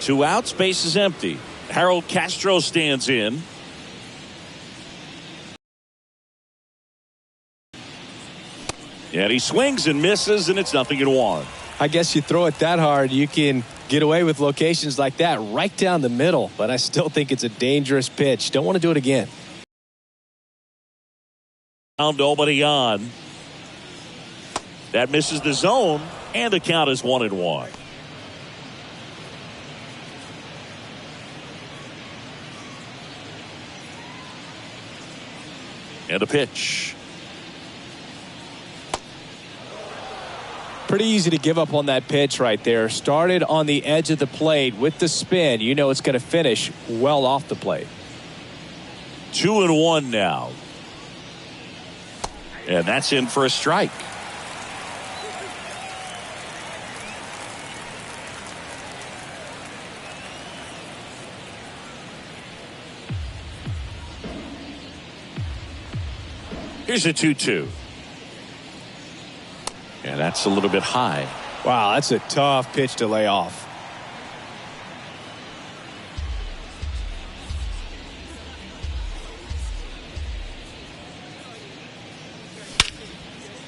2 outs, base is empty. Harold Castro stands in. And he swings and misses, and it's 0-1. I guess you throw it that hard, you can get away with locations like that right down the middle. But I still think it's a dangerous pitch. Don't want to do it again. Nobody on. That misses the zone, and the count is 1-1. And a pitch. Pretty easy to give up on that pitch right there. Started on the edge of the plate with the spin. You know it's going to finish well off the plate. 2-1 now. And that's in for a strike. Here's a 2-2. And that's a little bit high. Wow, that's a tough pitch to lay off.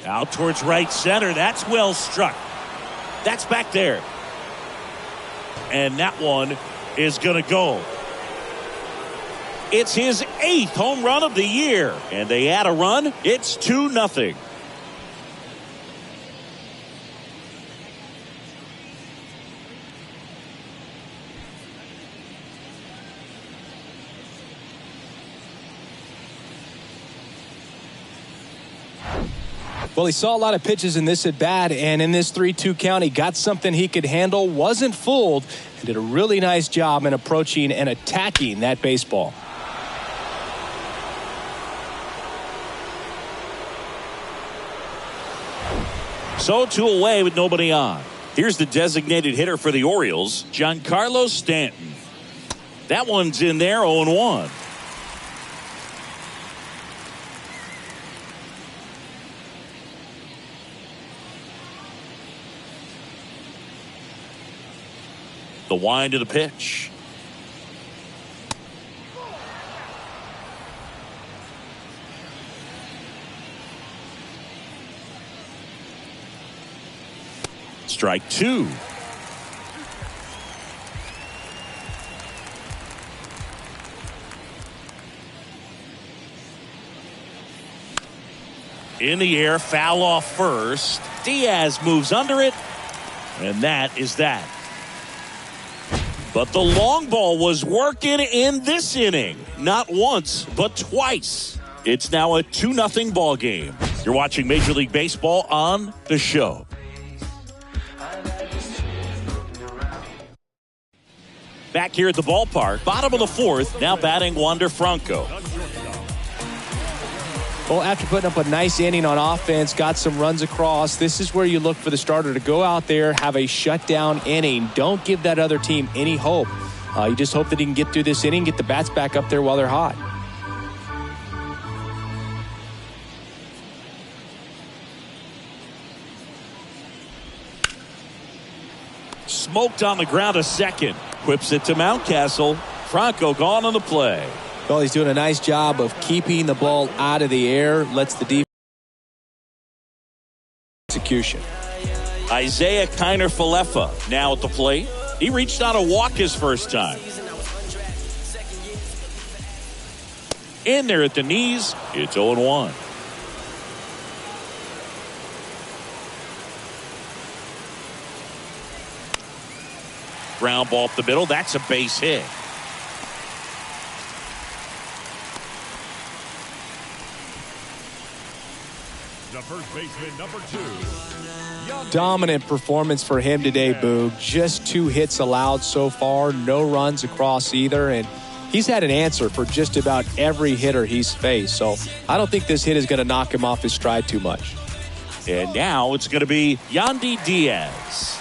Out towards right center. That's well struck. That's back there. And that one is going to go. It's his 8th home run of the year. And they add a run. It's 2-0. Well, he saw a lot of pitches in this at bat, and in this 3-2 count, he got something he could handle, wasn't fooled, and did a really nice job in approaching and attacking that baseball. So 2 away with nobody on. Here's the designated hitter for the Orioles, Giancarlo Stanton. That one's in there, 0-1. The wind of the pitch. Strike 2. In the air, foul off first. Diaz moves under it, and that is that. But the long ball was working in this inning. Not once, but twice. It's now a 2-0 ball game. You're watching Major League Baseball on The Show. Back here at the ballpark, bottom of the 4th, now batting Wander Franco. Well, after putting up a nice inning on offense, got some runs across, this is where you look for the starter to go out there, have a shutdown inning. Don't give that other team any hope. You just hope that he can get through this inning, get the bats back up there while they're hot. Smoked on the ground a second. Whips it to Mountcastle. Franco gone on the play. Well, he's doing a nice job of keeping the ball out of the air. Lets the defense execution. Isaiah Kiner-Falefa now at the plate. He reached on a walk his first time. In there at the knees. It's 0-1. Ground ball up the middle. That's a base hit. The first baseman, number 2. Dominant performance for him today, Boog. Just 2 hits allowed so far. No runs across either. And he's had an answer for just about every hitter he's faced. So I don't think this hit is going to knock him off his stride too much. And now it's going to be Yandy Diaz.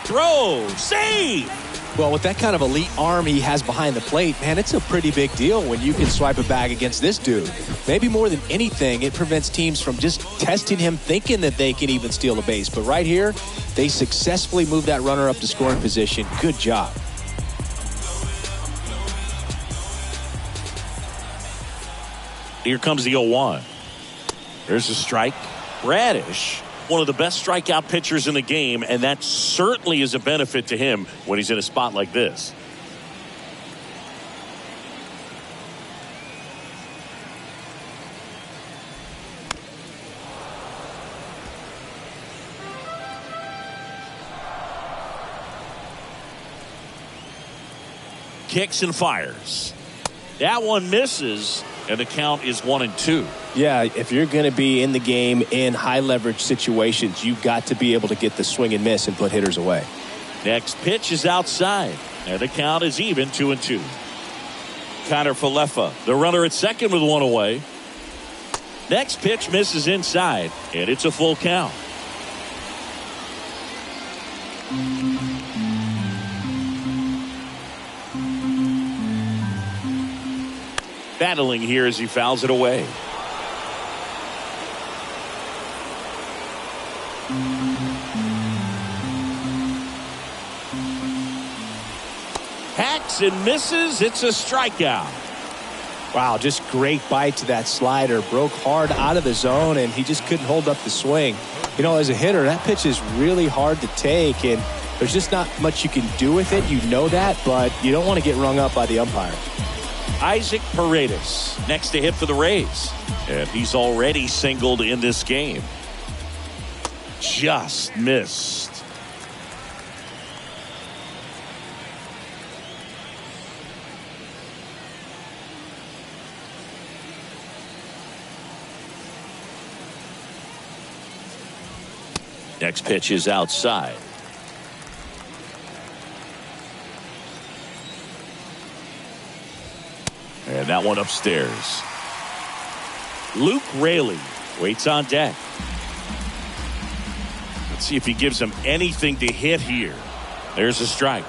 Throw. Save. Well, with that kind of elite arm he has behind the plate, man, it's a pretty big deal when you can swipe a bag against this dude. Maybe more than anything, it prevents teams from just testing him, thinking that they can even steal a base. But right here, they successfully move that runner up to scoring position. Good job. Here comes the 0-1. There's a strike. Bradish, one of the best strikeout pitchers in the game, and that certainly is a benefit to him when he's in a spot like this. Kicks and fires. That one misses, and the count is 1-2. Yeah, if you're going to be in the game in high leverage situations, you've got to be able to get the swing and miss and put hitters away. Next pitch is outside, and the count is even 2-2. Connor Falefa, the runner at second with one away. Next pitch misses inside, and it's a full count. Battling here as he fouls it away. Hacks and misses. It's a strikeout. Wow, just great bite to that slider. Broke hard out of the zone, and he just couldn't hold up the swing. You know, as a hitter, that pitch is really hard to take, and there's just not much you can do with it. You know that, but you don't want to get rung up by the umpire. Isaac Paredes next to hit for the Rays, and he's already singled in this game. Just missed. Next pitch is outside. And that one upstairs. Luke Raley waits on deck. Let's see if he gives him anything to hit here. There's a strike.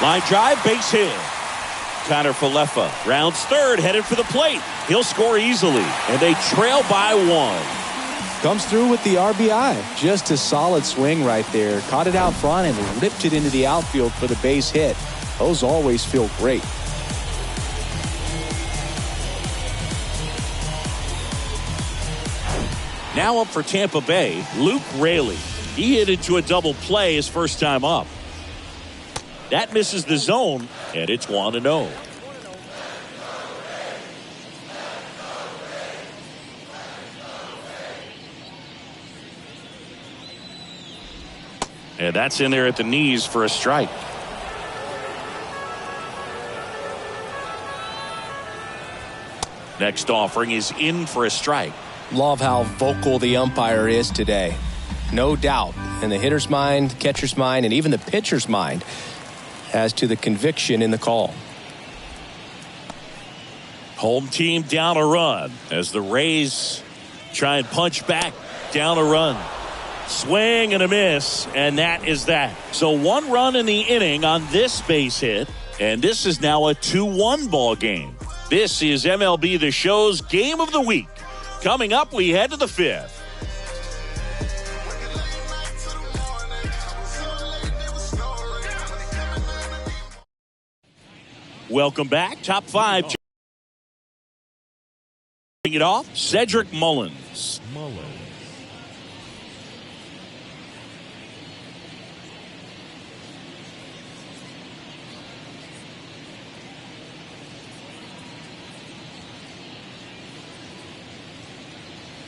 Line drive, base hit. Connor Falefa rounds third, headed for the plate. He'll score easily, and they trail by one. Comes through with the RBI. Just a solid swing right there. Caught it out front and ripped it into the outfield for the base hit. Those always feel great. Now up for Tampa Bay, Luke Raley. He hit into a double play his first time up. That misses the zone, and it's 1-0. And that's in there at the knees for a strike. Next offering is in for a strike. Love how vocal the umpire is today. No doubt in the hitter's mind, catcher's mind, and even the pitcher's mind as to the conviction in the call. Home team down a run as the Rays try and punch back down a run. Swing and a miss, and that is that. So 1 run in the inning on this base hit, and this is now a 2-1 ball game. This is MLB The Show's Game of the Week. Coming up, we head to the 5th. Welcome back. Top 5. It off, Cedric Mullins.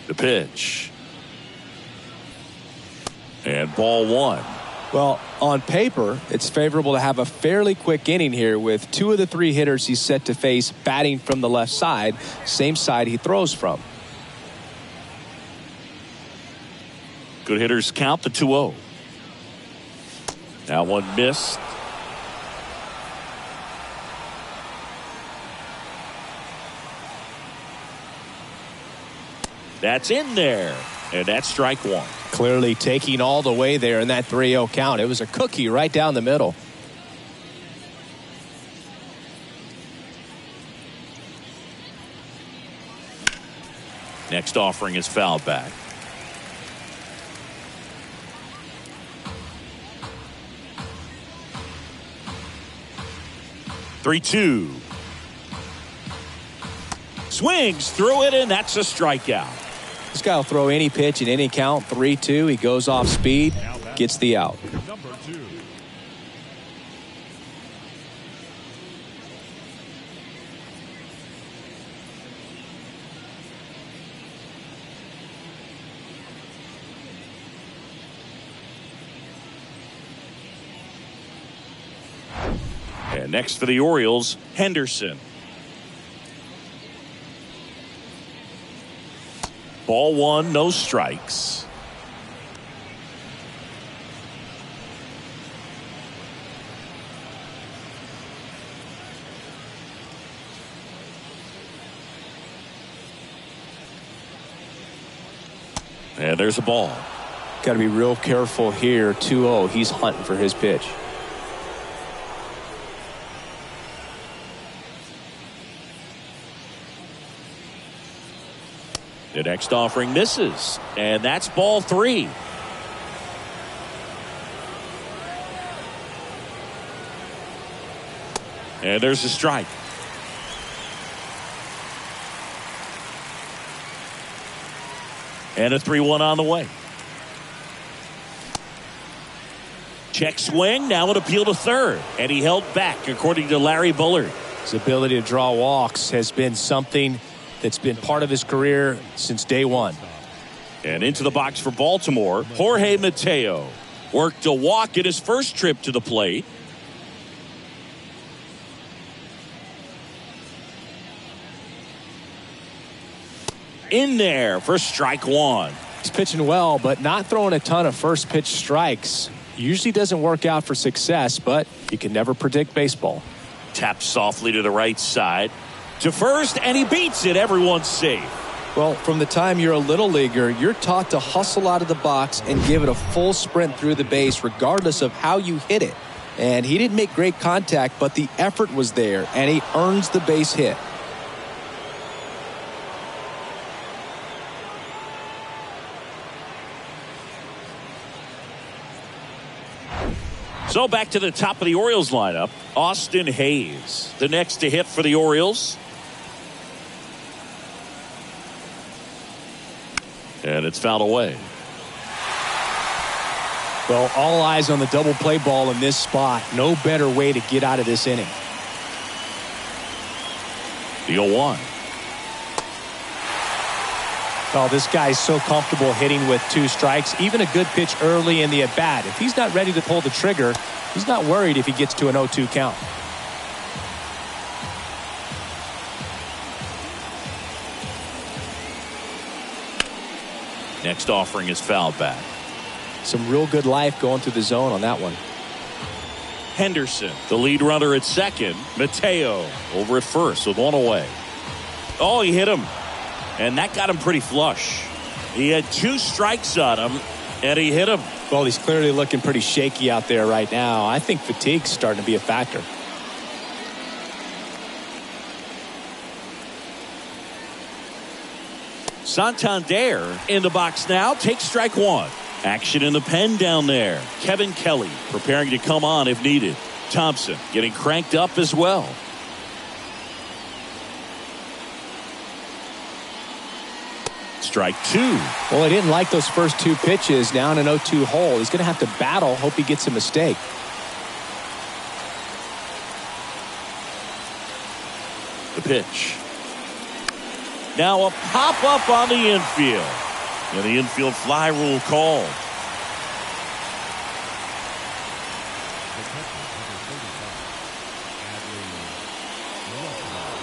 The pitch. And ball 1. Well, on paper, it's favorable to have a fairly quick inning here with 2 of the 3 hitters he's set to face batting from the left side, same side he throws from. Good hitters count the 2-0. Now one missed. That's in there, and that's strike 1. Clearly taking all the way there in that 3-0 count. It was a cookie right down the middle. Next offering is fouled back. 3-2. Swings through it, and that's a strikeout. This guy will throw any pitch in any count. 3-2. He goes off speed, gets the out. Number 2. And next for the Orioles, Henderson. Ball 1, no strikes. And there's a ball. Got to be real careful here. 2-0. He's hunting for his pitch. The next offering misses, and that's ball 3. And there's a strike. And a 3-1 on the way. Check swing, now an appeal to third, and he held back, according to Larry Bullard. His ability to draw walks has been something that's been part of his career since day one. And into the box for Baltimore, Jorge Mateo worked a walk in his first trip to the plate. In there for strike 1. He's pitching well, but not throwing a ton of first pitch strikes. Usually doesn't work out for success, but you can never predict baseball. Tapped softly to the right side. To first, and he beats it. Everyone's safe. Well, from the time you're a little leaguer, you're taught to hustle out of the box and give it a full sprint through the base regardless of how you hit it. And he didn't make great contact, but the effort was there, and he earns the base hit. So back to the top of the Orioles lineup, Austin Hayes, the next to hit for the Orioles. And it's fouled away. Well, all eyes on the double play ball in this spot. No better way to get out of this inning. The 0-1. Oh, this guy's so comfortable hitting with 2 strikes. Even a good pitch early in the at-bat. If he's not ready to pull the trigger, he's not worried if he gets to an 0-2 count. Next offering is fouled back. Some real good life going through the zone on that one. Henderson, the lead runner at second. Mateo over at first with 1 away. Oh, he hit him. And that got him pretty flush. He had 2 strikes on him, and he hit him. Well, he's clearly looking pretty shaky out there right now. I think fatigue's starting to be a factor. Santander in the box now, takes strike 1. Action in the pen down there. Kevin Kelly preparing to come on if needed. Thompson getting cranked up as well. Strike 2. Well, he didn't like those first 2 pitches. Now in an 0-2 hole. He's going to have to battle. Hope he gets a mistake. The pitch. Now a pop-up on the infield. And the infield fly rule called.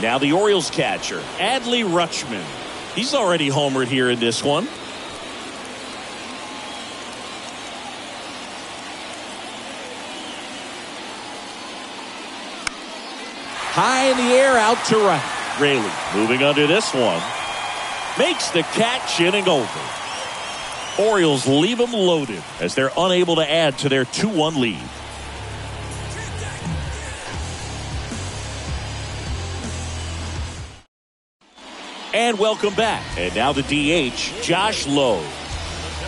Now the Orioles catcher, Adley Rutschman. He's already homered here in this one. High in the air, out to right. Raley moving under this one. Makes the catch, inning over. Orioles leave them loaded as they're unable to add to their 2-1 lead. And welcome back. And now the DH, Josh Lowe.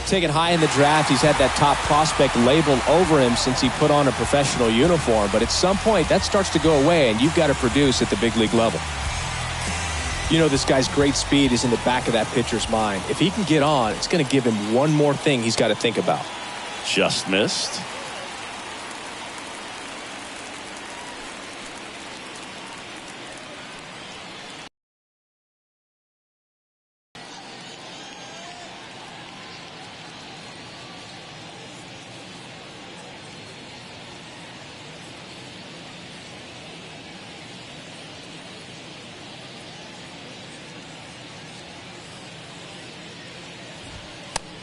Taken high in the draft, he's had that top prospect labeled over him since he put on a professional uniform. But at some point, that starts to go away, and you've got to produce at the big league level. You know, this guy's great speed is in the back of that pitcher's mind. If he can get on, it's going to give him one more thing he's got to think about. Just missed.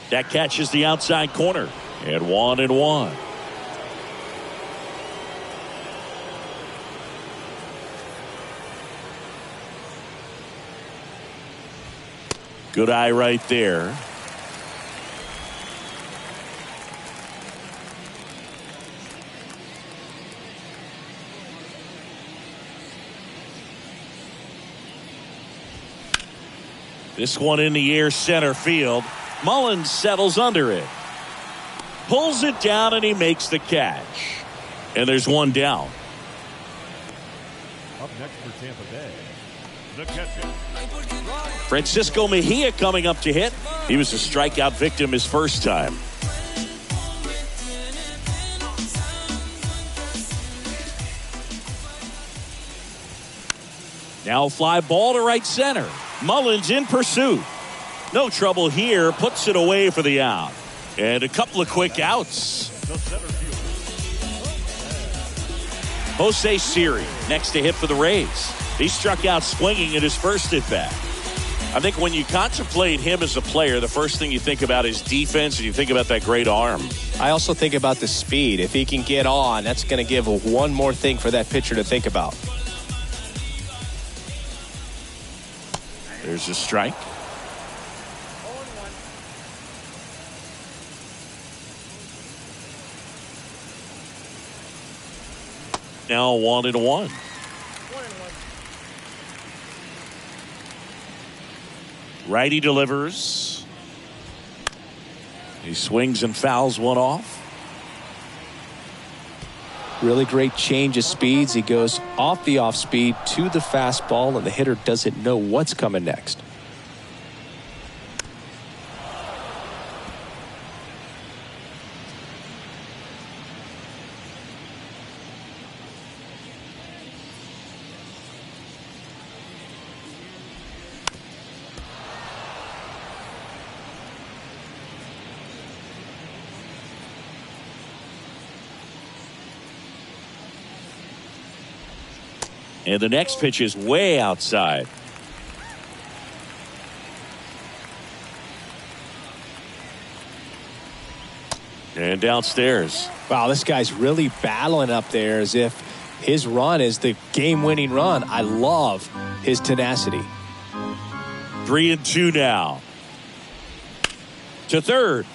That catches the outside corner. And 1-1. Good eye right there. This one in the air, center field. Mullins settles under it. Pulls it down and he makes the catch. And there's one down. Up next for Tampa Bay, the catcher, Francisco Mejia coming up to hit. He was a strikeout victim his first time. Now fly ball to right center. Mullins in pursuit. No trouble here. Puts it away for the out. And a couple of quick outs. the center fielder. Jose Siri next to hit for the Rays. He struck out swinging at his first at bat. I think when you contemplate him as a player, the first thing you think about is defense, and you think about that great arm. I also think about the speed. If he can get on, that's going to give one more thing for that pitcher to think about. There's a strike. Now 1-1. Righty delivers. He swings and fouls one off. Really great change of speeds. He goes off the off speed to the fastball, and the hitter doesn't know what's coming next. And the next pitch is way outside. And downstairs. Wow, this guy's really battling up there as if his run is the game-winning run. I love his tenacity. 3-2 now. To third.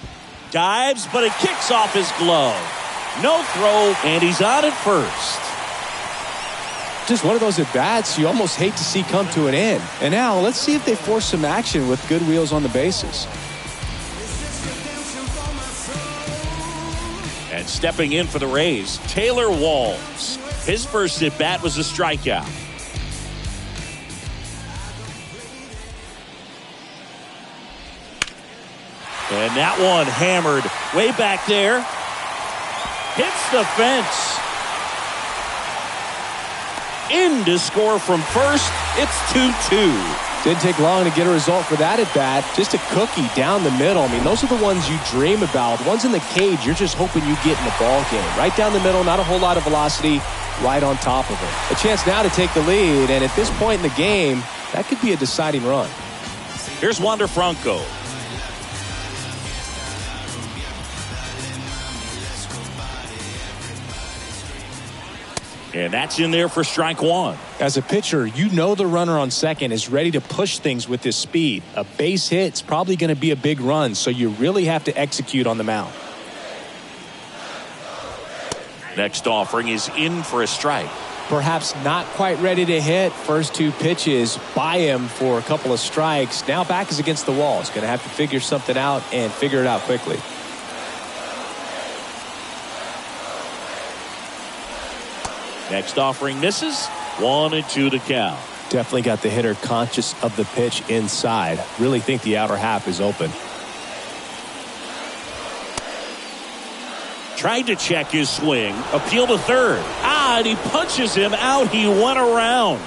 Dives, but it kicks off his glove. No throw, and he's on at first. Just one of those at-bats you almost hate to see come to an end. And now let's see if they force some action with good wheels on the bases. And stepping in for the Rays, Taylor Walls. His first at-bat was a strikeout. And that one hammered way back there. Hits the fence. In to score from first. It's 2-2. Didn't take long to get a result for that at bat. Just a cookie down the middle. I mean, those are the ones you dream about. Ones in the cage, you're just hoping you get in the ball game. Right down the middle, not a whole lot of velocity, right on top of it. A chance now to take the lead, and at this point in the game, that could be a deciding run. Here's Wander Franco. And that's in there for strike one. As a pitcher, you know the runner on second is ready to push things with his speed. A base hit's probably going to be a big run, so you really have to execute on the mound. Next offering is in for a strike. perhaps not quite ready to hit. First two pitches by him for a couple of strikes. Now back is against the wall. He's going to have to figure something out and figure it out quickly. Next offering misses. 1-2 to count. Definitely got the hitter conscious of the pitch inside. Really think the outer half is open. Tried to check his swing. Appeal to third. And he punches him out. He went around.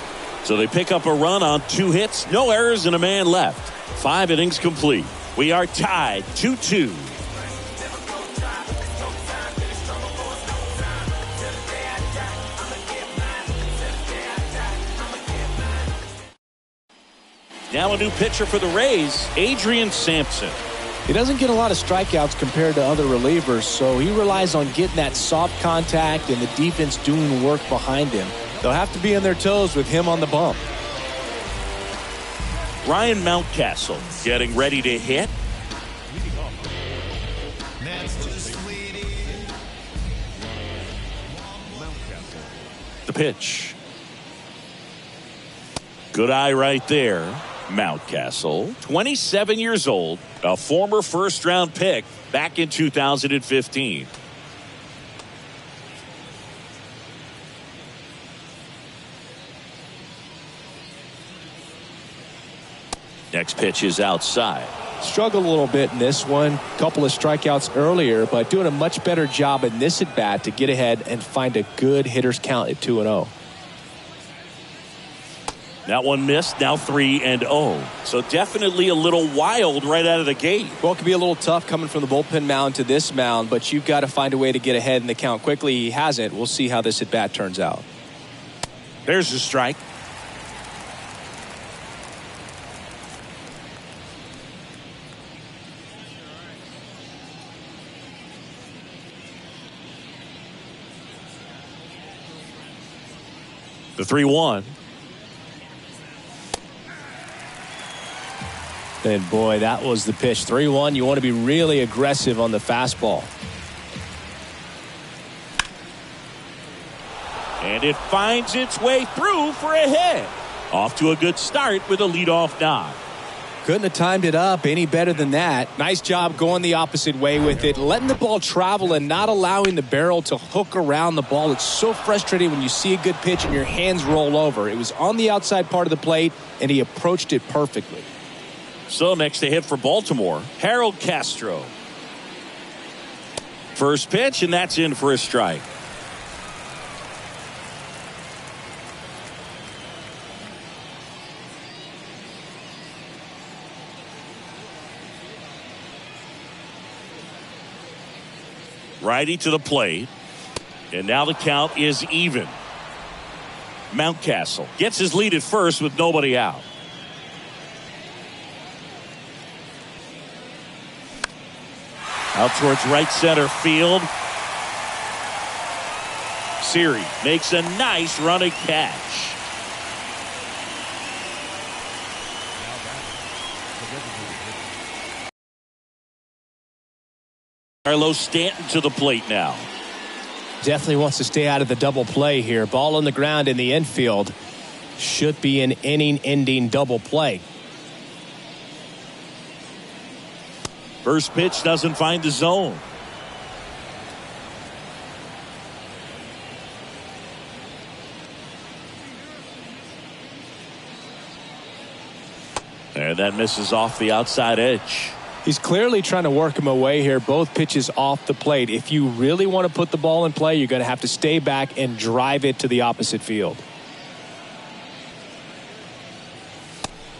So they pick up a run on 2 hits. No errors and a man left. 5 innings complete. We are tied 2-2. Now a new pitcher for the Rays, Adrian Sampson. He doesn't get a lot of strikeouts compared to other relievers, so he relies on getting that soft contact and the defense doing work behind him. They'll have to be on their toes with him on the bump. Ryan Mountcastle getting ready to hit. The pitch. Good eye right there. Mountcastle, 27 years old, a former first-round pick back in 2015. Next pitch is outside. Struggled a little bit in this one. Couple of strikeouts earlier, but doing a much better job in this at-bat to get ahead and find a good hitter's count at 2-0. That one missed, now 3-0. So definitely a little wild right out of the gate. Well, it can be a little tough coming from the bullpen mound to this mound, but you've got to find a way to get ahead in the count quickly. He hasn't. We'll see how this at-bat turns out. There's a strike. The 3-1. And boy, that was the pitch. 3-1. You want to be really aggressive on the fastball. And it finds its way through for a hit. Off to a good start with a leadoff knock. Couldn't have timed it up any better than that. Nice job going the opposite way with it, letting the ball travel and not allowing the barrel to hook around the ball. It's so frustrating when you see a good pitch and your hands roll over. It was on the outside part of the plate, and he approached it perfectly. So next to hit for Baltimore, Harold Castro. First pitch, and that's in for a strike. Righty to the plate. And now the count is even. Mountcastle gets his lead at first with nobody out. Out towards right center field. Siri makes a nice running catch. Carlos Stanton to the plate now. Definitely wants to stay out of the double play here. Ball on the ground in the infield. Should be an inning-ending double play. First pitch doesn't find the zone. And that misses off the outside edge. He's clearly trying to work him away here. Both pitches off the plate. If you really want to put the ball in play, you're going to have to stay back and drive it to the opposite field.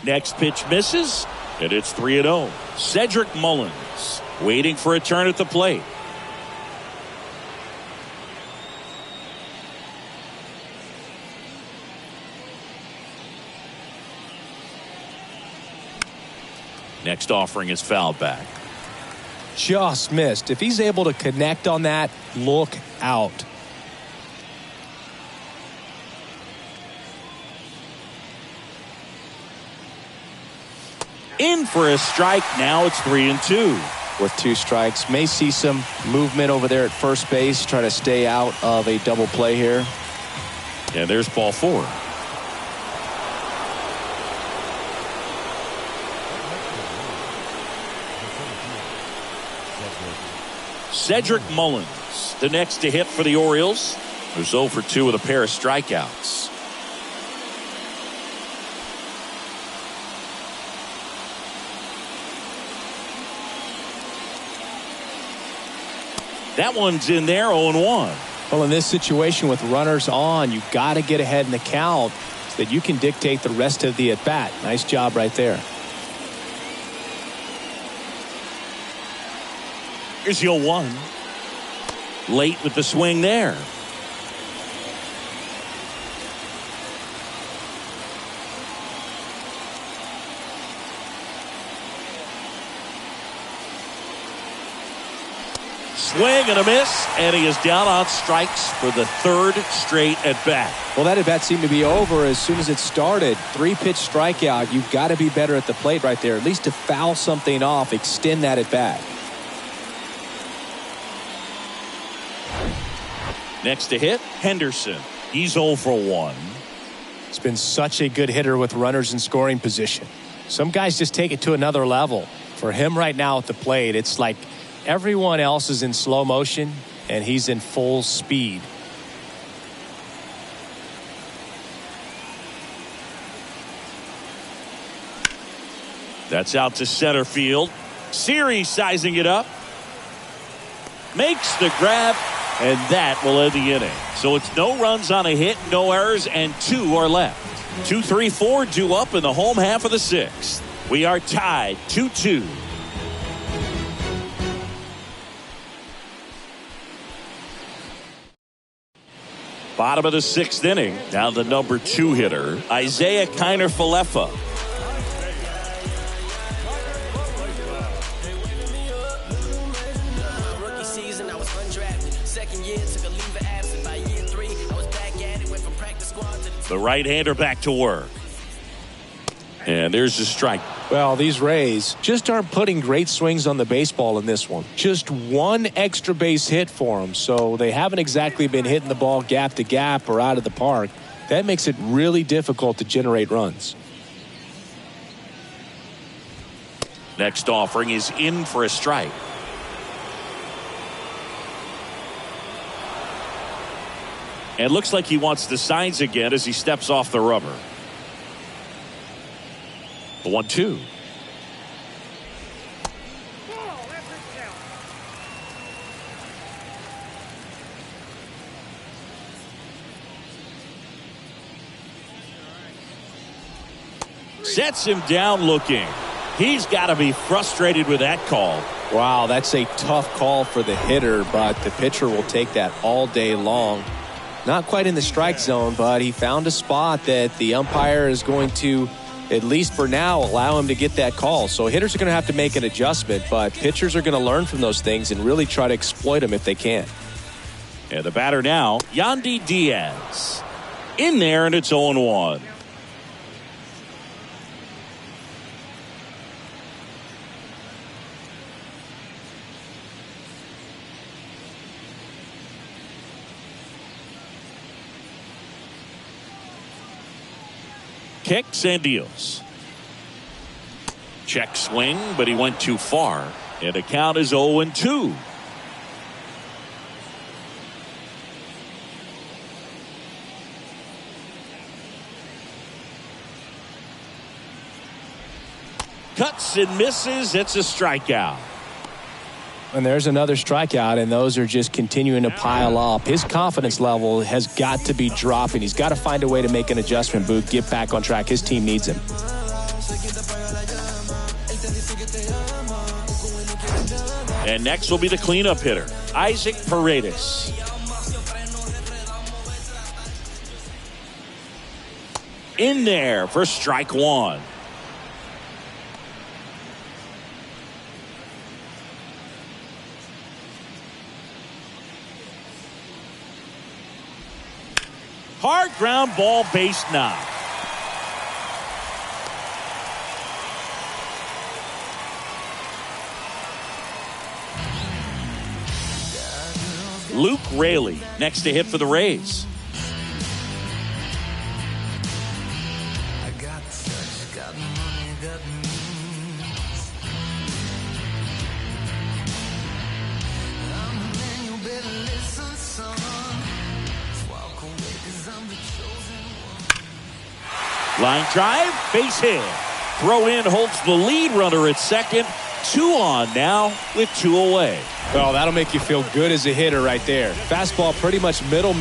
Next pitch misses, and it's 3-0. Cedric Mullins waiting for a turn at the plate. Next offering is fouled back. Just missed. If he's able to connect on that, look out. In for a strike. Now it's 3-2. With 2 strikes. May see some movement over there at first base. Try to stay out of a double play here. And there's ball 4. Cedric Mullins, the next to hit for the Orioles, who's 0 for 2 with a pair of strikeouts. That one's in there, 0-1. Well, in this situation with runners on, you've got to get ahead in the count so that you can dictate the rest of the at-bat. Nice job right there. Here's 0-1. Late with the swing there. Swing and a miss, and he is down on strikes for the 3rd straight at bat. Well, that at bat seemed to be over as soon as it started. 3-pitch strikeout. You've got to be better at the plate right there, at least to foul something off, extend that at bat. Next to hit, Henderson. He's 0 for 1. It's been such a good hitter with runners in scoring position. Some guys just take it to another level. For him right now at the plate, it's like everyone else is in slow motion and he's in full speed. That's out to center field. Siri sizing it up. Makes the grab, and that will end the inning. So it's no runs on a hit, no errors, and 2 are left. 2, 3, 4 due up in the home half of the 6th. We are tied 2-2. Bottom of the 6th inning. Now the number 2 hitter, Isaiah Kiner-Falefa. Rookie season, I was undrafted. Second year, took a leave of absence. By year 3, I was back at it. Went from practice squad to The right-hander back to work. And there's the strike. Well, these Rays just aren't putting great swings on the baseball in this one. Just one extra base hit for them, so they haven't exactly been hitting the ball gap to gap or out of the park. That makes it really difficult to generate runs. Next offering is in for a strike. And looks like he wants the signs again as he steps off the rubber. 1-2. Sets him down looking. He's got to be frustrated with that call. Wow, that's a tough call for the hitter, but the pitcher will take that all day long. Not quite in the strike zone, but he found a spot that the umpire is going to, at least for now, allow him to get that call. So hitters are going to have to make an adjustment, but pitchers are going to learn from those things and really try to exploit them if they can. And the batter now, Yandy Diaz. In there, and it's 0-1. Kicks and deals. Check swing, but he went too far. And the count is 0-2. Cuts and misses. It's a strikeout. And there's another strikeout, and those are just continuing to pile up. His confidence level has got to be dropping. He's got to find a way to make an adjustment, Boog, get back on track. His team needs him. And next will be the cleanup hitter, Isaac Paredes. In there for strike 1. Hard ground ball, base knock. Luke Raley next to hit for the Rays. Line drive, base hit. Throw in holds the lead runner at second. 2 on now with 2 away. Well, that'll make you feel good as a hitter right there. Fastball pretty much middle,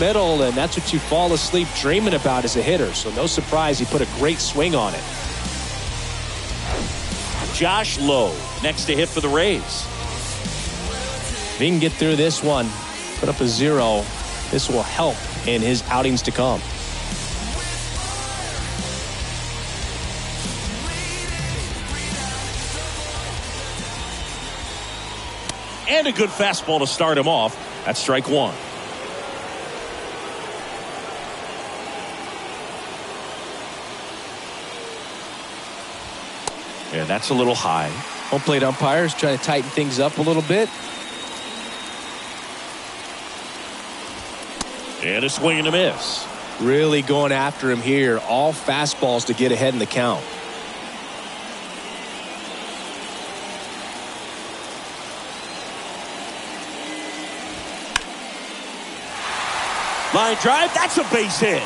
and that's what you fall asleep dreaming about as a hitter. So no surprise he put a great swing on it. Josh Lowe next to hit for the Rays. If he can get through this one, put up a 0, this will help in his outings to come. And a good fastball to start him off. That's strike 1. And that's a little high. Home plate umpires trying to tighten things up a little bit. And a swing and a miss. Really going after him here. All fastballs to get ahead in the count. Line drive, that's a base hit.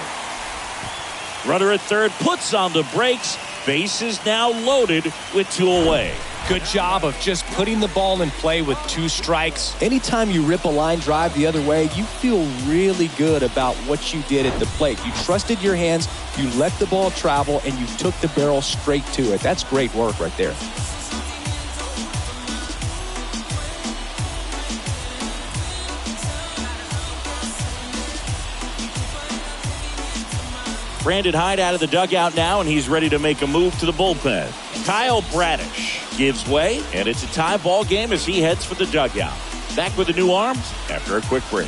Runner at third puts on the brakes. Base is now loaded with 2 away. Good job of just putting the ball in play with 2 strikes. Anytime you rip a line drive the other way, you feel really good about what you did at the plate. You trusted your hands, you let the ball travel, and you took the barrel straight to it. That's great work right there. Brandon Hyde out of the dugout now, and he's ready to make a move to the bullpen. Kyle Bradish gives way, and it's a tie ball game as he heads for the dugout. Back with the new arms after a quick break.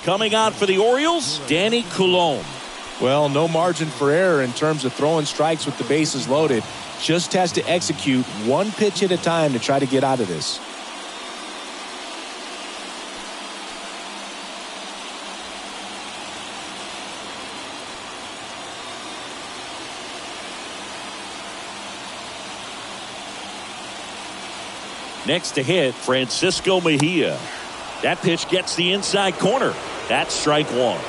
Coming on for the Orioles, Danny Coulombe. Well, no margin for error in terms of throwing strikes with the bases loaded. Just has to execute 1 pitch at a time to try to get out of this. Next to hit, Francisco Mejia. That pitch gets the inside corner. That's strike 1.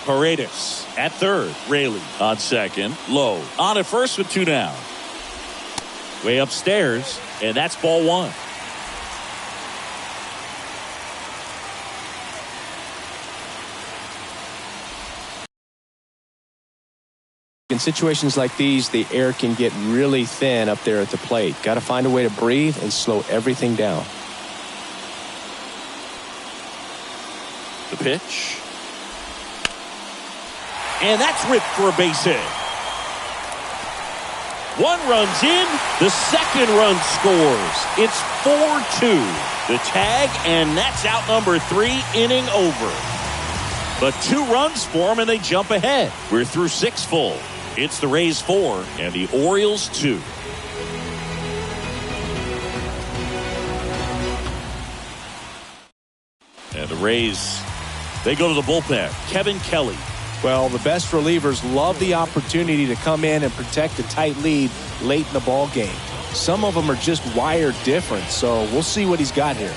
Paredes at third. Raley on second. Lowe on at first with 2 down. Way upstairs, and that's ball 1. In situations like these, the air can get really thin up there at the plate. Got to find a way to breathe and slow everything down. The pitch. And that's ripped for a base hit. 1 run's in. The second run scores. It's 4-2. The tag, and that's out number 3, inning over. But 2 runs for them, and they jump ahead. We're through 6 full. It's the Rays 4 and the Orioles 2. And the Rays, they go to the bullpen. Kevin Kelly. Well, the best relievers love the opportunity to come in and protect a tight lead late in the ball game. Some of them are just wired different, so we'll see what he's got here.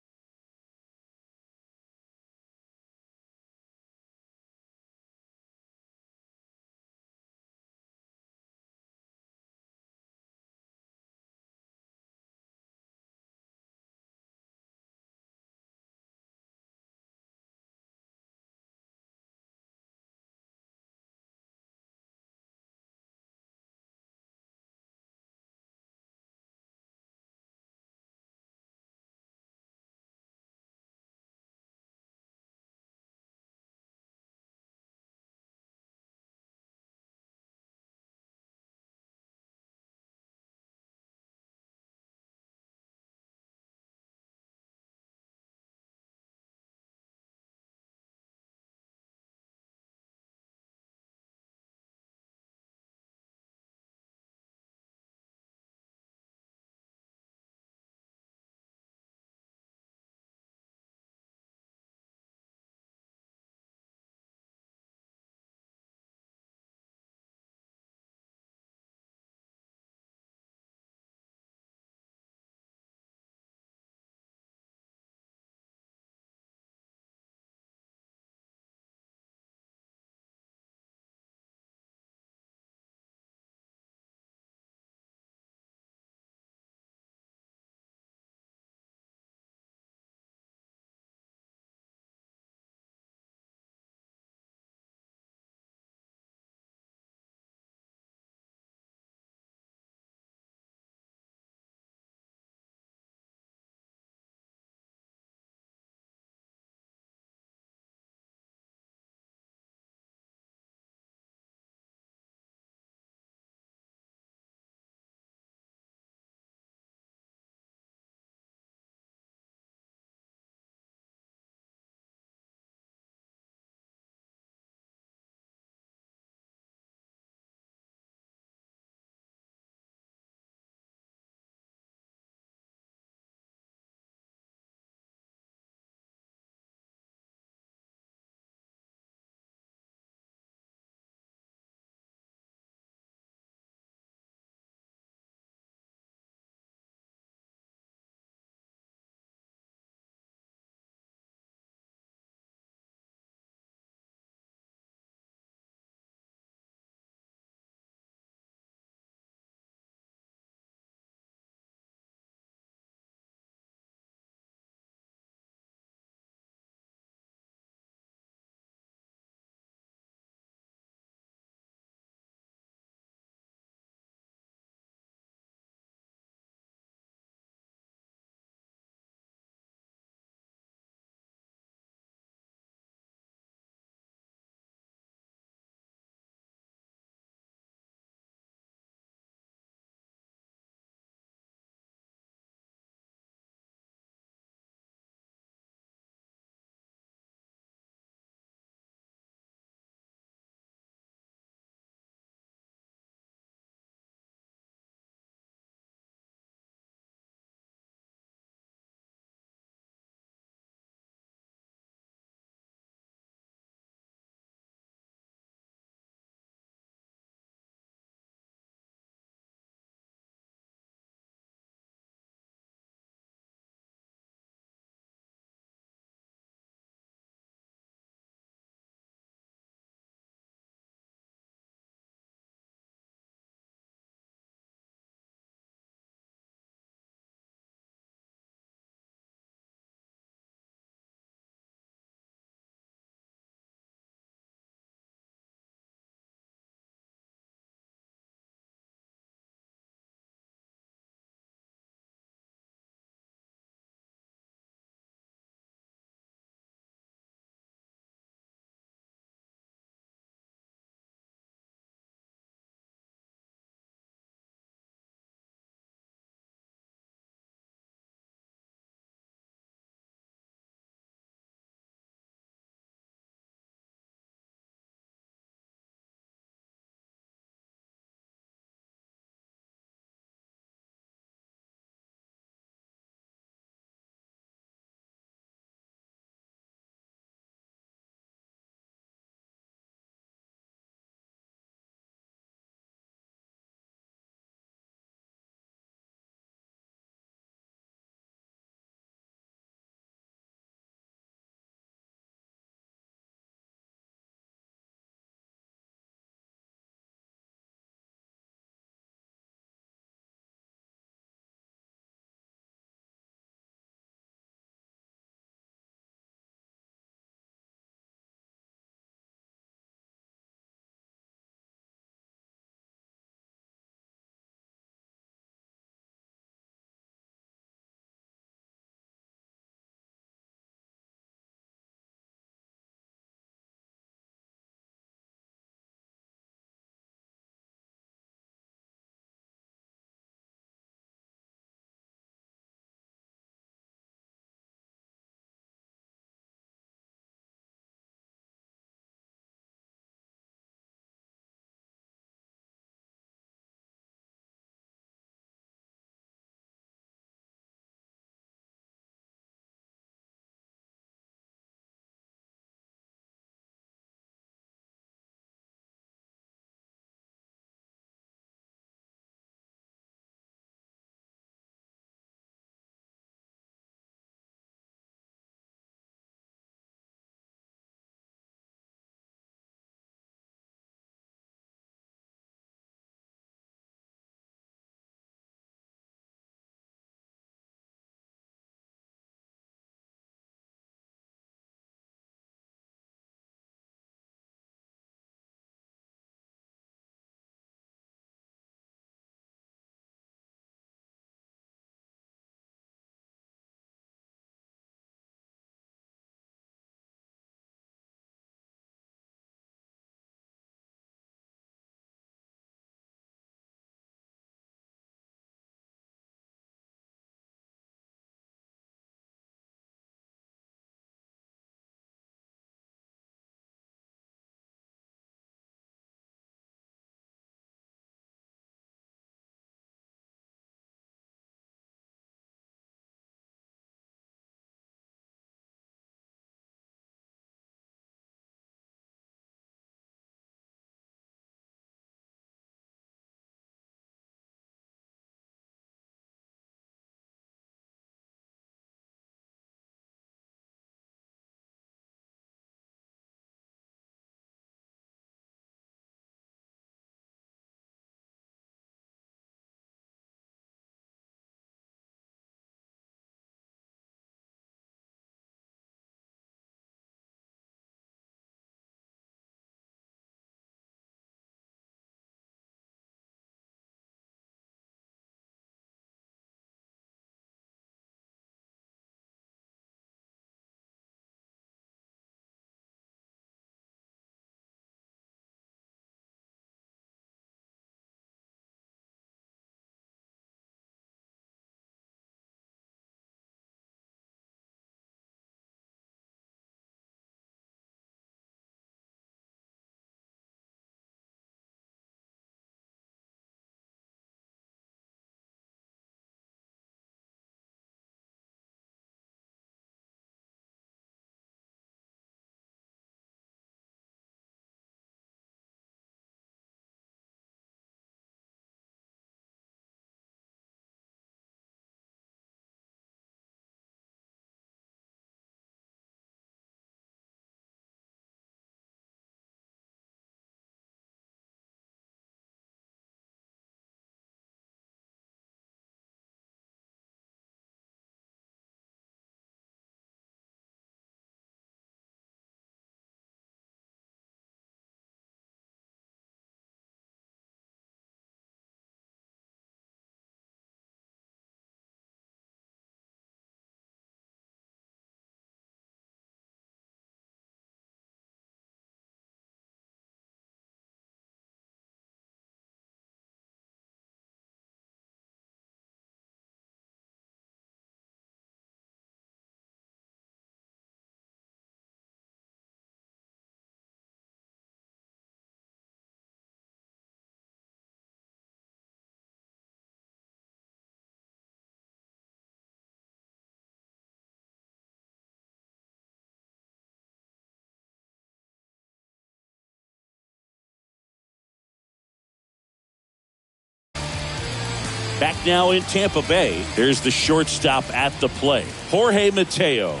Back now in Tampa Bay. There's the shortstop at the plate, Jorge Mateo.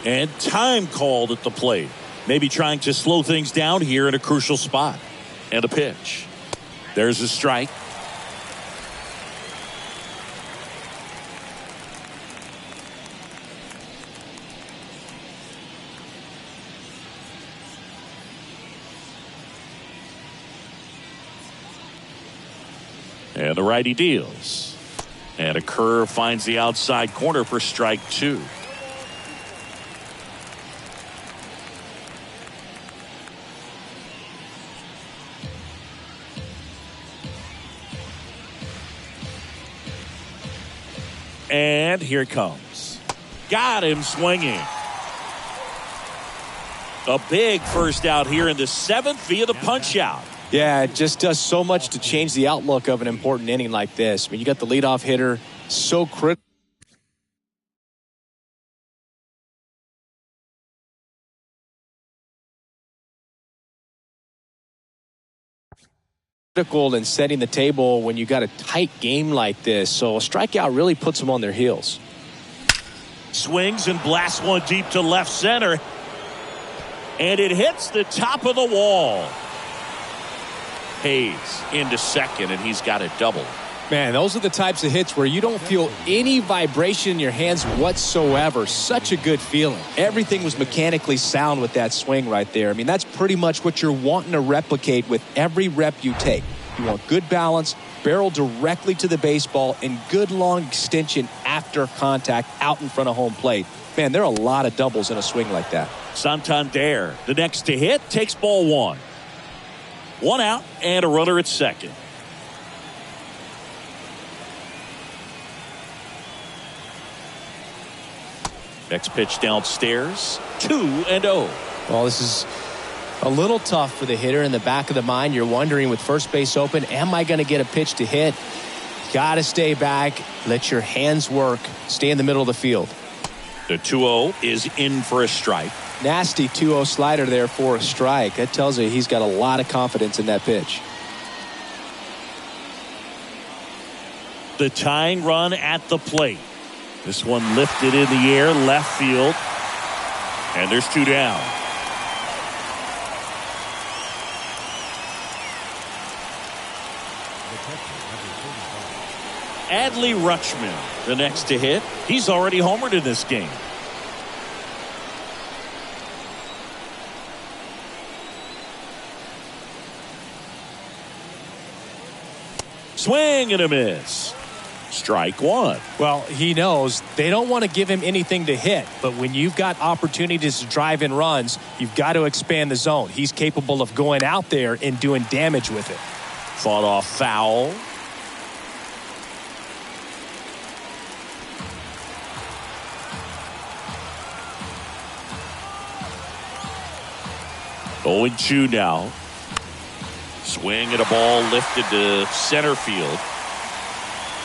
And time called at the plate. Maybe trying to slow things down here in a crucial spot. And a pitch. There's a strike. And the righty deals. And a curve finds the outside corner for strike 2. And here it comes. Got him swinging. A big first out here in the 7th via the punch out. Yeah, it just does so much to change the outlook of an important inning like this. I mean, you got the leadoff hitter, so critical in setting the table when you got a tight game like this. So a strikeout really puts them on their heels. Swings and blasts one deep to left center. And it hits the top of the wall. Hayes into second, and he's got a double. Man, those are the types of hits where you don't feel any vibration in your hands whatsoever. Such a good feeling. Everything was mechanically sound with that swing right there. I mean, that's pretty much what you're wanting to replicate with every rep you take. You want good balance, barrel directly to the baseball, and good long extension after contact out in front of home plate. Man, there are a lot of doubles in a swing like that. Santander, the next to hit, takes ball 1. 1 out and a runner at second. Next pitch downstairs, 2-0. Well, this is a little tough for the hitter in the back of the mind. You're wondering with first base open, am I going to get a pitch to hit? Got to stay back, let your hands work, stay in the middle of the field. The 2-0 is in for a strike. Nasty 2-0 slider there for a strike. That tells you he's got a lot of confidence in that pitch. The tying run at the plate. This one lifted in the air, left field. And there's 2 down. Adley Rutschman, the next to hit. He's already homered in this game. Swing and a miss. Strike 1. Well, he knows they don't want to give him anything to hit, but when you've got opportunities to drive in runs, you've got to expand the zone. He's capable of going out there and doing damage with it. Fought off foul. Oh, 0-2 now. Swing at a ball lifted to center field.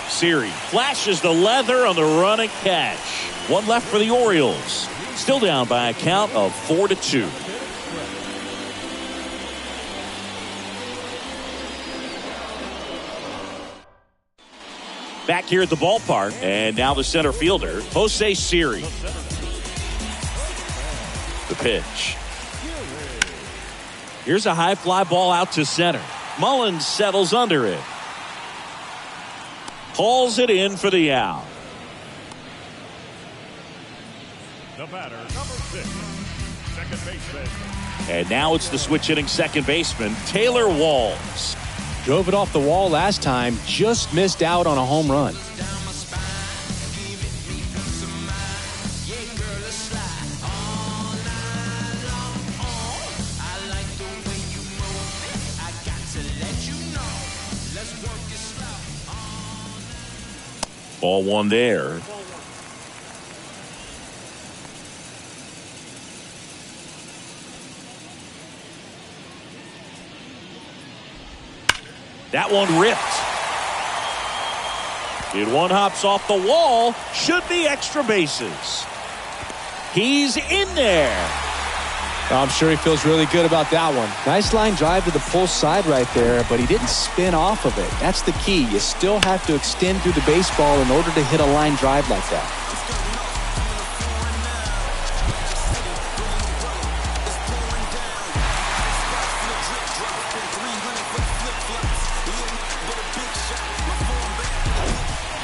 Siri flashes the leather on the running catch. 1 left for the Orioles. Still down by a count of 4-2. Back here at the ballpark, and now the center fielder, Jose Siri. The pitch. Here's a high fly ball out to center. Mullins settles under it. Hauls it in for the out. The batter, number 6, second baseman. And now it's the switch hitting second baseman, Taylor Walls. Drove it off the wall last time, just missed out on a home run. Ball 1 there. That one ripped. And one hops off the wall. Should be extra bases. He's in there. I'm sure he feels really good about that one. Nice line drive to the pull side right there, but he didn't spin off of it. That's the key. You still have to extend through the baseball in order to hit a line drive like that.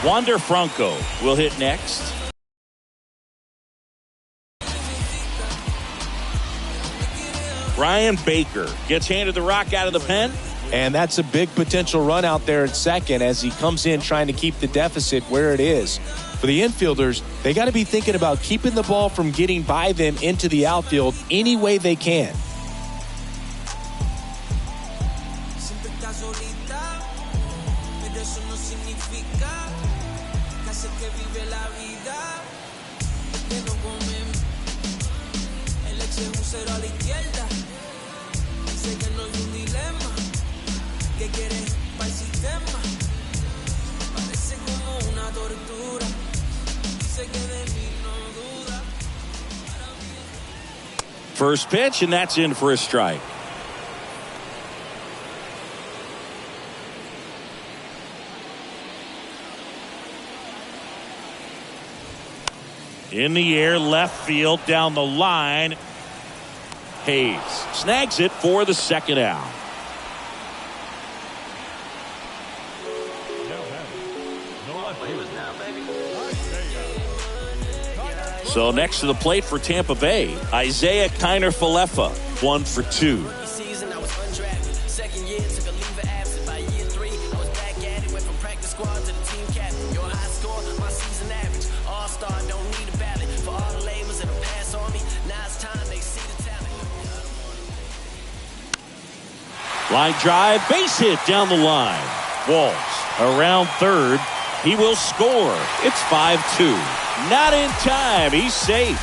Wander Franco will hit next. Brian Baker gets handed the rock out of the pen. And that's a big potential run out there at second as he comes in trying to keep the deficit where it is. For the infielders, they got to be thinking about keeping the ball from getting by them into the outfield any way they can. First pitch, and that's in for a strike. In the air, left field, down the line. Hayes snags it for the second out. So next to the plate for Tampa Bay, Isaiah Kiner-Falefa, 1 for 2. Season, I was undrafted. Second year, took a leave of absence. By year 3, I was back at it. Went from practice squad to the team captain. Your high score, my season average. All-star, don't need a ballot. For all the labels that'll pass on me, now it's time they see the talent. Line drive, base hit down the line. Walls around third. He will score. It's 5-2. Not in time. He's safe.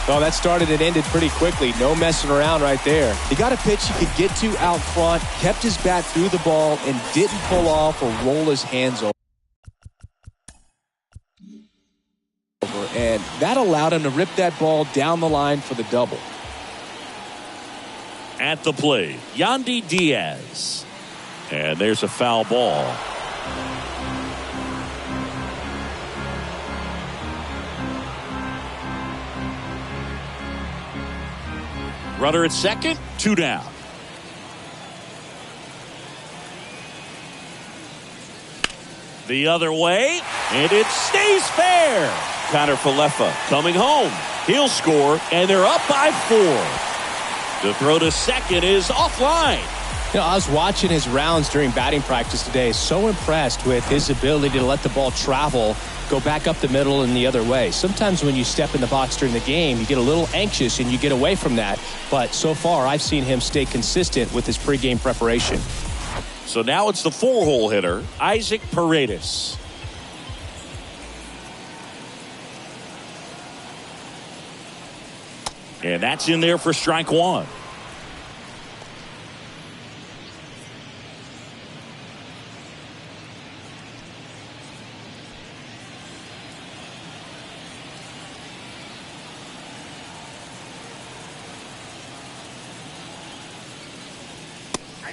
Oh, that started and ended pretty quickly. No messing around right there. He got a pitch he could get to out front, kept his bat through the ball, and didn't pull off or roll his hands over. And that allowed him to rip that ball down the line for the double. At the plate, Yandy Diaz. And there's a foul ball. Runner at second, 2 down. The other way, and it stays fair. Kiner-Falefa coming home. He'll score, and they're up by 4. The throw to second is offline. You know, I was watching his rounds during batting practice today. So impressed with his ability to let the ball travel, go back up the middle and the other way. Sometimes when you step in the box during the game, you get a little anxious and you get away from that. But so far, I've seen him stay consistent with his pregame preparation. So now it's the 4-hole hitter, Isaac Paredes. And that's in there for strike 1.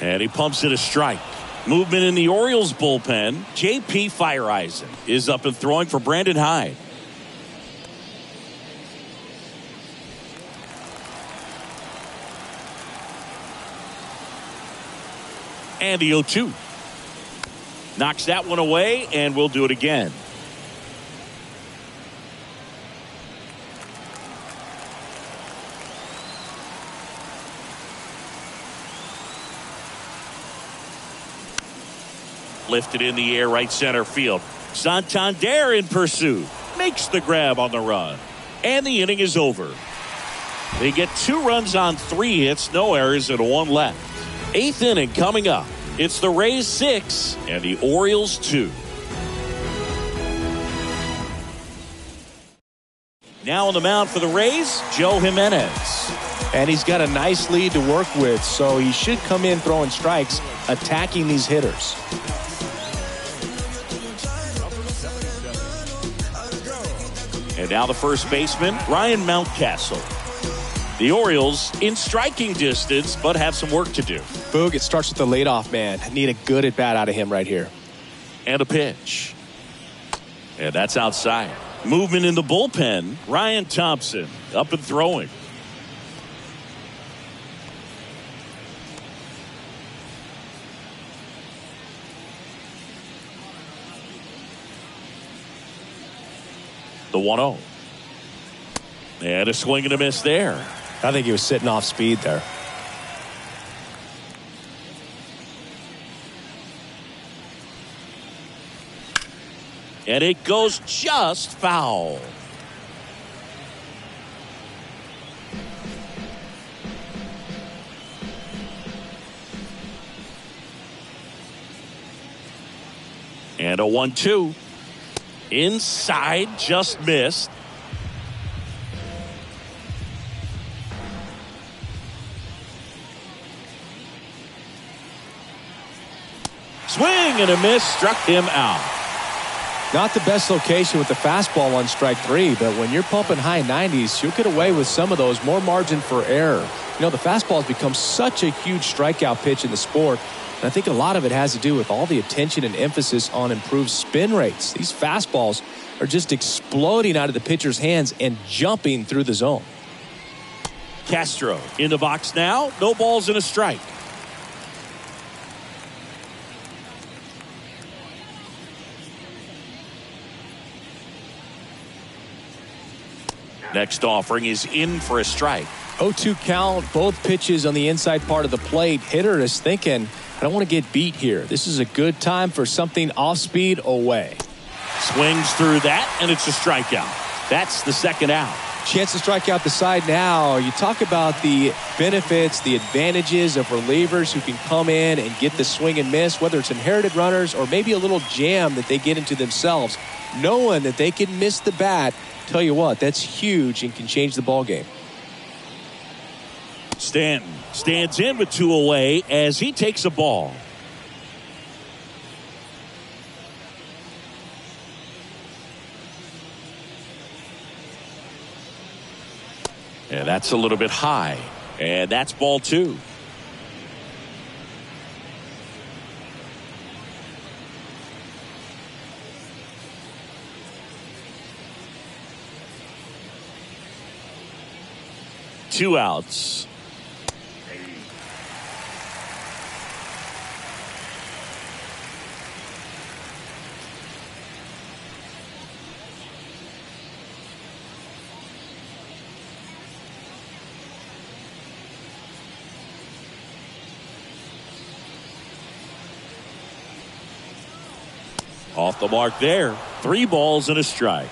And he pumps it a strike. Movement in the Orioles bullpen. J.P. Feyereisen is up and throwing for Brandon Hyde. And the 0-2. Knocks that one away, and we'll do it again. Lifted in the air, right center field. Santander in pursuit. Makes the grab on the run. And the inning is over. They get 2 runs on 3 hits, no errors, and 1 left. 8th inning coming up. It's the Rays 6 and the Orioles 2. Now on the mound for the Rays, Joe Jimenez. And he's got a nice lead to work with, so he should come in throwing strikes, attacking these hitters. And now the first baseman, Ryan Mountcastle. The Orioles in striking distance, but have some work to do. Boog, it starts with the leadoff man. Need a good at bat out of him right here. And a pitch. And that's outside. Movement in the bullpen. Ryan Thompson up and throwing. The 1-0. And a swing and a miss there. I think he was sitting off speed there. And it goes just foul. And a 1-2. Inside, just missed. Swing and a miss, struck him out. Not the best location with the fastball on strike 3, but when you're pumping high 90s, you'll get away with some of those. More margin for error. You know, the fastball has become such a huge strikeout pitch in the sport, and I think a lot of it has to do with all the attention and emphasis on improved spin rates. These fastballs are just exploding out of the pitcher's hands and jumping through the zone. Castro in the box now. No balls and a strike. Next offering is in for a strike. 0-2 count, both pitches on the inside part of the plate. Hitter is thinking, I don't want to get beat here. This is a good time for something off speed away. Swings through that, and it's a strikeout. That's the second out. Chance to strike out the side now. You talk about the benefits, the advantages of relievers who can come in and get the swing and miss, whether it's inherited runners or maybe a little jam that they get into themselves. Knowing that they can miss the bat, tell you what, that's huge and can change the ball game. Stanton stands in with 2 away as he takes a ball. And that's a little bit high. And that's ball 2. Two outs. Off the mark there. 3 balls and a strike.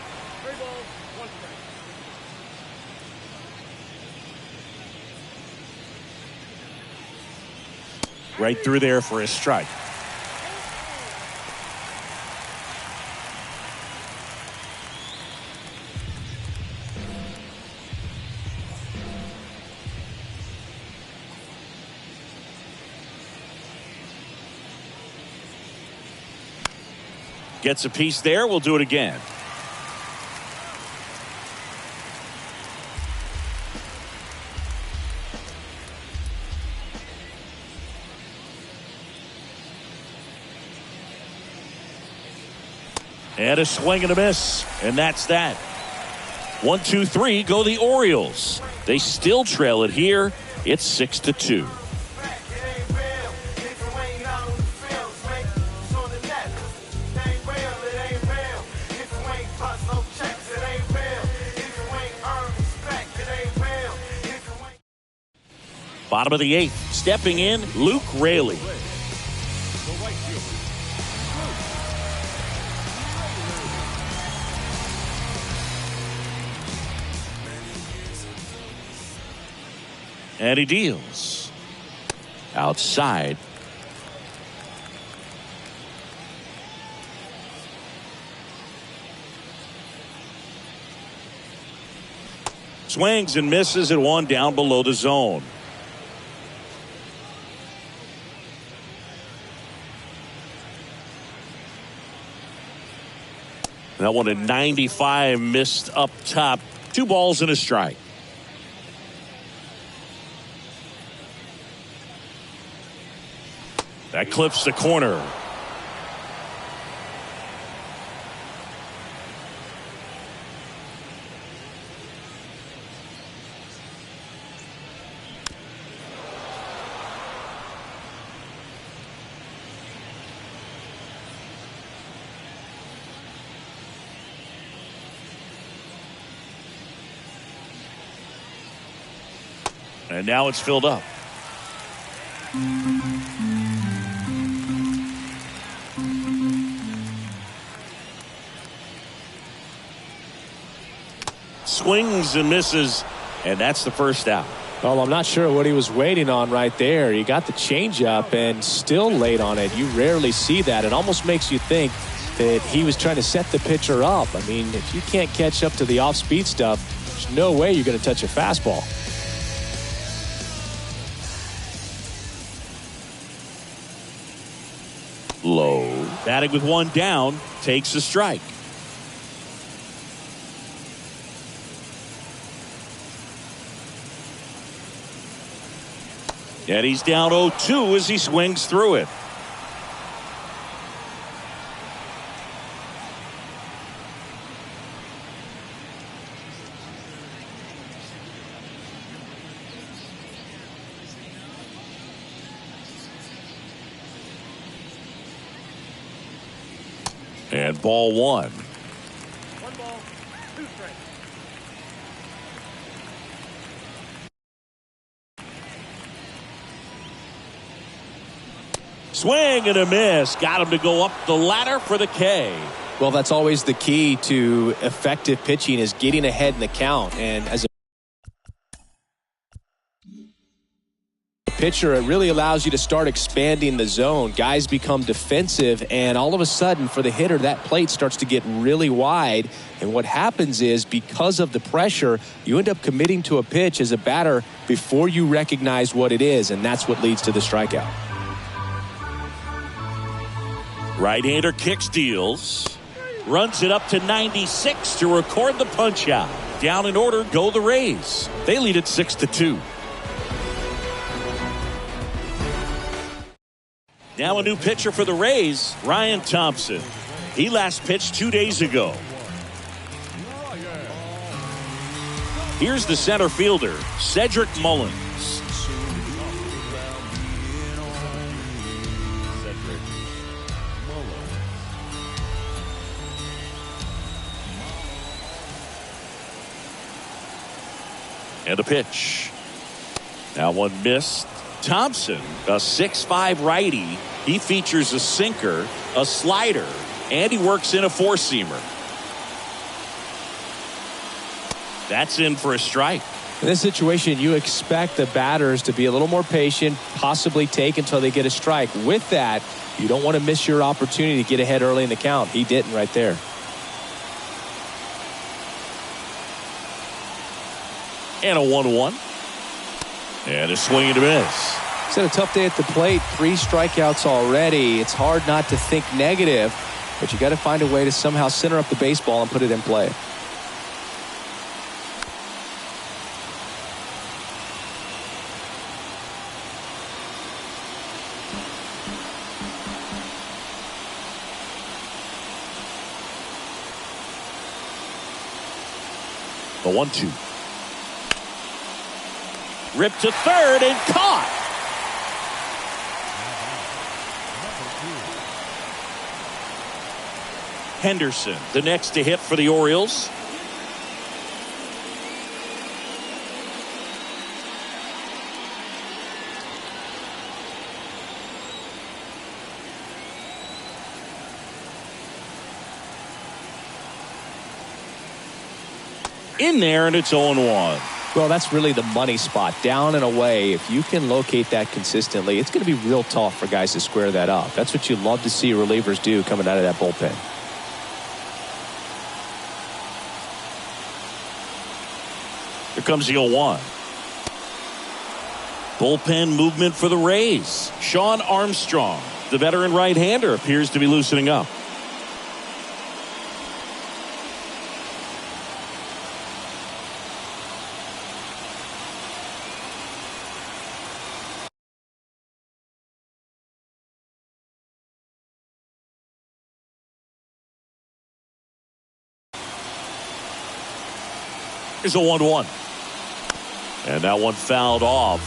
Right through there for a strike. Gets a piece there. We'll do it again. And a swing and a miss. And that's that. 1, 2, 3 go the Orioles. They still trail it here. It's 6-2. Bottom of the 8th. Stepping in, Luke Raley. And he deals. Outside. Swings and misses at 1 down below the zone. That one at 95 missed up top. 2 balls and a strike. That clips the corner. And now it's filled up. Swings and misses, and that's the first out. Well, I'm not sure what he was waiting on right there. He got the changeup and still late on it. You rarely see that. It almost makes you think that he was trying to set the pitcher up. I mean, if you can't catch up to the off-speed stuff, there's no way you're going to touch a fastball. Low. Batting with one down, takes a strike. And he's down 0-2 as he swings through it. And ball one. 1 ball, 2 strikes. Swing and a miss. Got him to go up the ladder for the K. Well, that's always the key to effective pitching, is getting ahead in the count. And as a pitcher, it really allows you to start expanding the zone. Guys become defensive, and all of a sudden, for the hitter, that plate starts to get really wide. And what happens is, because of the pressure, you end up committing to a pitch as a batter before you recognize what it is, and that's what leads to the strikeout. Right-hander kicks, deals. Runs it up to 96 to record the punch out. Down in order go the Rays. They lead it 6-2. Now a new pitcher for the Rays, Ryan Thompson. He last pitched 2 days ago. Here's the center fielder, Cedric Mullins. And a pitch. Now one missed. Thompson, a 6'5" righty. He features a sinker, a slider, and he works in a four-seamer. That's in for a strike. In this situation, you expect the batters to be a little more patient, possibly take until they get a strike. With that, you don't want to miss your opportunity to get ahead early in the count. He didn't right there. And a 1-1. And a swing and a miss. He's had a tough day at the plate. 3 strikeouts already. It's hard not to think negative, but you got to find a way to somehow center up the baseball and put it in play. The 1-2. Ripped to third and caught. Henderson, the next to hit for the Orioles. In there, and it's 0-1. Well, that's really the money spot, down and away. If you can locate that consistently, it's going to be real tough for guys to square that up. That's what you love to see relievers do coming out of that bullpen. Here comes the 0-1. Bullpen movement for the Rays. Sean Armstrong, the veteran right-hander, appears to be loosening up. Here's a 1-1. And that one fouled off.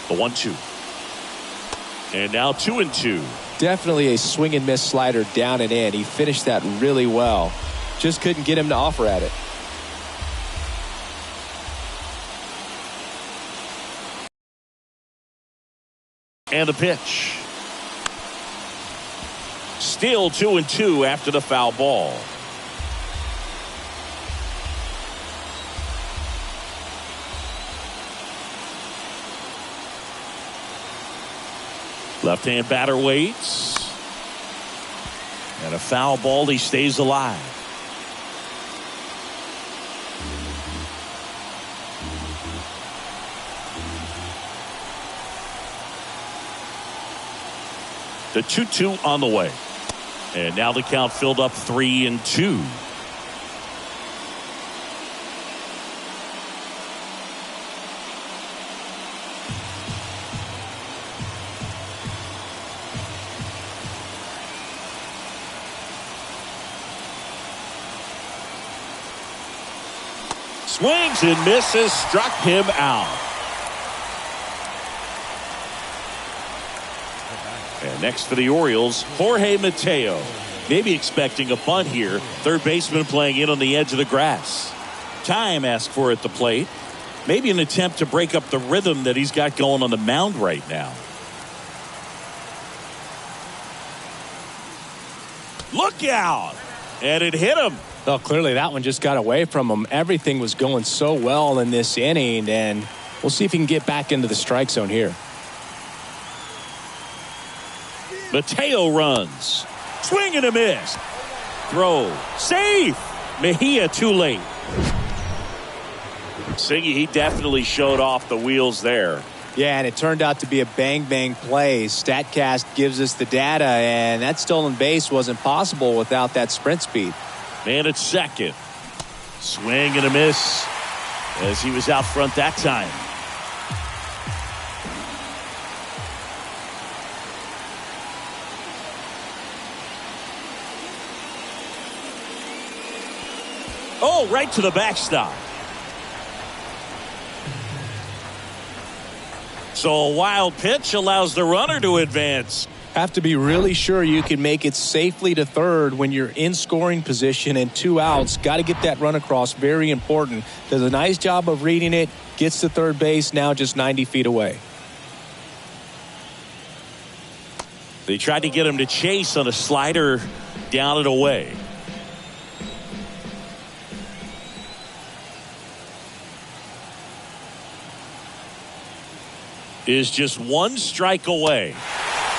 The 1-2. And now 2-2. Definitely a swing and miss slider down and in. He finished that really well. Just couldn't get him to offer at it. And the pitch. Still 2-2 after the foul ball. Left-hand batter waits. And a foul ball. He stays alive. The 2-2 on the way. And now the count filled up 3-2. Swings and misses, struck him out. And next for the Orioles, Jorge Mateo. Maybe expecting a bunt here. Third baseman playing in on the edge of the grass. Time asked for at the plate. Maybe an attempt to break up the rhythm that he's got going on the mound right now. Look out! And it hit him. Well, clearly that one just got away from him. Everything was going so well in this inning, and we'll see if he can get back into the strike zone here. Mateo runs. Swing and a miss. Throw. Safe. Mejia too late. Singy, he definitely showed off the wheels there. Yeah, and it turned out to be a bang-bang play. StatCast gives us the data, and that stolen base wasn't possible without that sprint speed. Man at second. Swing and a miss as he was out front that time. Oh, right to the backstop. So a wild pitch allows the runner to advance. Have to be really sure you can make it safely to third when you're in scoring position and 2 outs. Got to get that run across. Very important. Does a nice job of reading it. Gets to third base, now just 90 feet away. They tried to get him to chase on a slider down and away. Is just 1 strike away.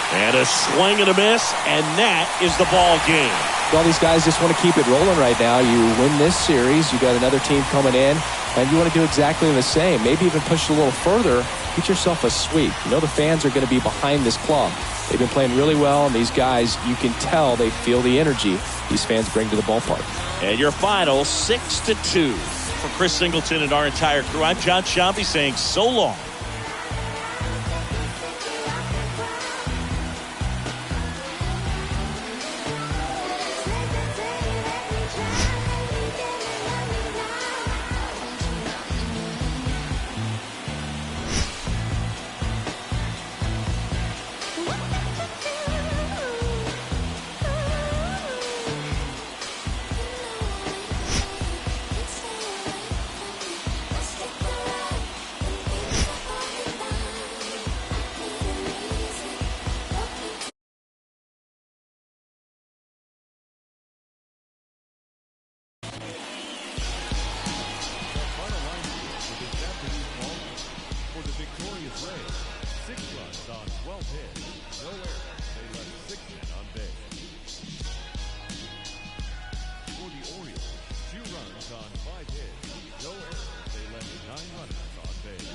And a swing and a miss, and that is the ball game. Well, these guys just want to keep it rolling right now. You win this series, you got another team coming in, and you want to do exactly the same. Maybe even push it a little further. Get yourself a sweep. You know the fans are going to be behind this club. They've been playing really well, and these guys, you can tell they feel the energy these fans bring to the ballpark. And your final 6-2 for Chris Singleton and our entire crew. I'm John Sciambi saying so long. On 5 hits, no errors. They left 9 runners on base.